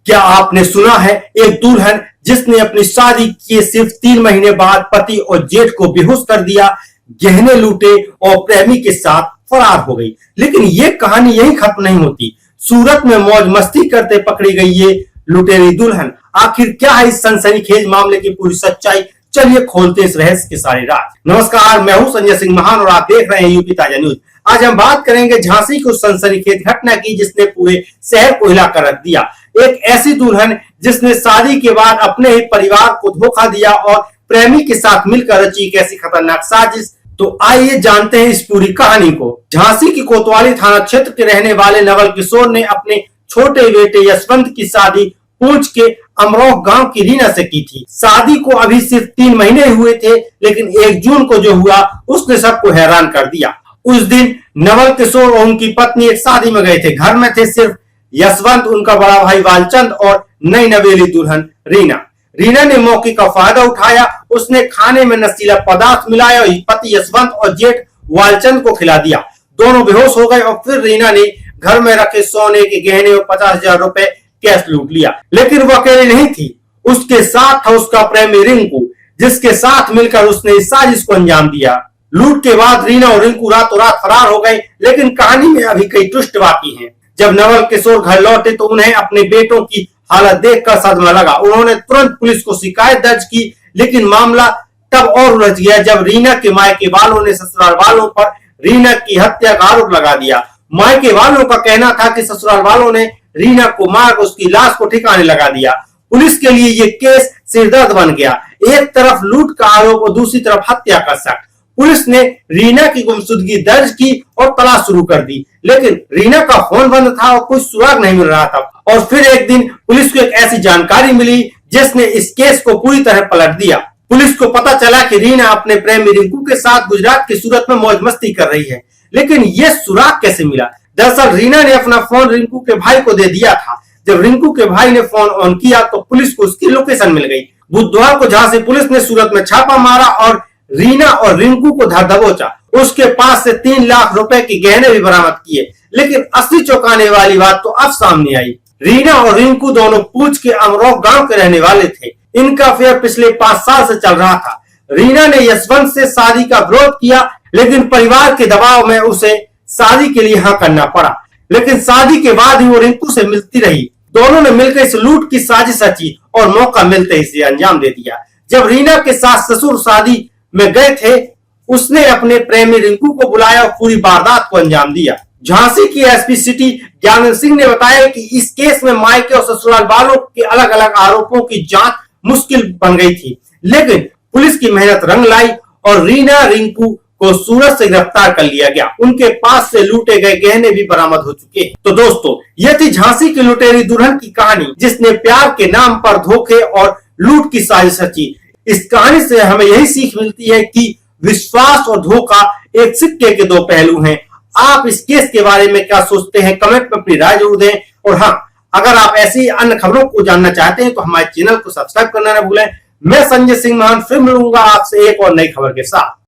क्या आपने सुना है एक दुल्हन जिसने अपनी शादी के सिर्फ 3 महीने बाद पति और जेठ को बेहोश कर दिया, गहने लूटे और प्रेमी के साथ फरार हो गई। लेकिन ये कहानी यही खत्म नहीं होती। सूरत में मौज मस्ती करते पकड़ी गई ये लुटेरी दुल्हन। आखिर क्या है इस सनसनीखेज मामले की पूरी सच्चाई? चलिए खोलते इस रहस्य के सारे राज। नमस्कार, मैं हूं संजय सिंह महान और आप देख रहे हैं यूपी ताजा न्यूज। आज हम बात करेंगे झांसी की उस सनसनीखेज घटना की जिसने पूरे शहर को हिला कर रख दिया। एक ऐसी दुल्हन जिसने शादी के बाद अपने ही परिवार को धोखा दिया और प्रेमी के साथ मिलकर रची एक ऐसी खतरनाक साजिश। तो आइए जानते हैं इस पूरी कहानी को। झांसी की कोतवाली थाना क्षेत्र के रहने वाले नवल किशोर ने अपने छोटे बेटे यशवंत की शादी पूंछ के अमरोह गांव की रीना से की थी। शादी को अभी सिर्फ 3 महीने हुए थे, लेकिन 1 जून को जो हुआ उसने सबको हैरान कर दिया। उस दिन नवल किशोर और उनकी पत्नी एक शादी में गए थे। घर में थे सिर्फ यशवंत, उनका बड़ा भाई वालचंद और नई नवेली दुल्हन रीना। रीना ने मौके का फायदा उठाया। उसने खाने में नशीला पदार्थ मिलाया और पति यशवंत और जेठ वालचंद को खिला दिया। दोनों बेहोश हो गए और फिर रीना ने घर में रखे सोने के गहने और 50,000 रुपए कैश लूट लिया। लेकिन वो अकेली नहीं थी, उसके साथ था उसका प्रेमी रिंकू, जिसके साथ मिलकर उसने इस साजिश को अंजाम दिया। लूट के बाद रीना और रिंकू रातों रात फरार हो गए। लेकिन कहानी में अभी कई ट्विस्ट बाकी हैं। जब नवल किशोर घर लौटे तो उन्हें अपने बेटों की हालत देखकर सदमा लगा। उन्होंने तुरंत पुलिस को शिकायत दर्ज की, लेकिन मामला तब और उलझ गया जब रीना के मायके वालों ने ससुराल वालों पर रीना की हत्या का आरोप लगा दिया। मायके वालों का कहना था कि ससुराल वालों ने रीना को मार उसकी लाश को ठिकाने लगा दिया। पुलिस के लिए ये केस सिरदर्द बन गया। एक तरफ लूट का आरोप और दूसरी तरफ हत्या का शक। पुलिस ने रीना की गुमशुदगी दर्ज की और तलाश शुरू कर दी, लेकिन रीना का फोन बंद था और कोई सुराग नहीं मिल रहा था। और फिर एक दिन पुलिस को एक ऐसी जानकारी मिली जिसने इस केस को पूरी तरह पलट दिया। पुलिस को पता चला कि रीना अपने प्रेमी रिंकू के साथ गुजरात के सूरत में मौज मस्ती कर रही है। लेकिन ये सुराग कैसे मिला? दरअसल रीना ने अपना फोन रिंकू के भाई को दे दिया था। जब रिंकू के भाई ने फोन ऑन किया तो पुलिस को उसकी लोकेशन मिल गई। बुधवार को झांसी पुलिस ने सूरत में छापा मारा और रीना और रिंकू को धर दबोचा। उसके पास से 3 लाख रुपए के गहने भी बरामद किए। लेकिन असली चौंकाने वाली बात तो अब सामने आई। रीना और रिंकू दोनों पूंछ के अमरोह गांव के रहने वाले थे। इनका अफेयर पिछले 5 साल से चल रहा था। रीना ने यशवंत से शादी का विरोध किया, लेकिन परिवार के दबाव में उसे शादी के लिए हाँ करना पड़ा। लेकिन शादी के बाद ही वो रिंकू से मिलती रही। दोनों ने मिलकर इस लूट की साजिश रची और मौका मिलते ही इसे अंजाम दे दिया। जब रीना के सास ससुर शादी में गए थे, उसने अपने प्रेमी रिंकू को बुलाया और पूरी वारदात को अंजाम दिया। झांसी की एसपी सिटी ज्ञानंद सिंह ने बताया कि इस केस में मायके और ससुराल वालों के अलग अलग आरोपों की जांच मुश्किल बन गई थी, लेकिन पुलिस की मेहनत रंग लाई और रीना रिंकू को सूरत से गिरफ्तार कर लिया गया। उनके पास से लूटे गए गहने भी बरामद हो चुके हैं। तो दोस्तों, यह थी झांसी की लुटेरी दुल्हन की कहानी जिसने प्यार के नाम पर धोखे और लूट की साजिश रची। इस कहानी से हमें यही सीख मिलती है कि विश्वास और धोखा एक सिक्के के 2 पहलू हैं। आप इस केस के बारे में क्या सोचते हैं? कमेंट में अपनी राय जरूर दें। और हाँ, अगर आप ऐसी अन्य खबरों को जानना चाहते हैं तो हमारे चैनल को सब्सक्राइब करना न भूलें। मैं संजय सिंह महान फिर मिलूंगा आपसे एक और नई खबर के साथ।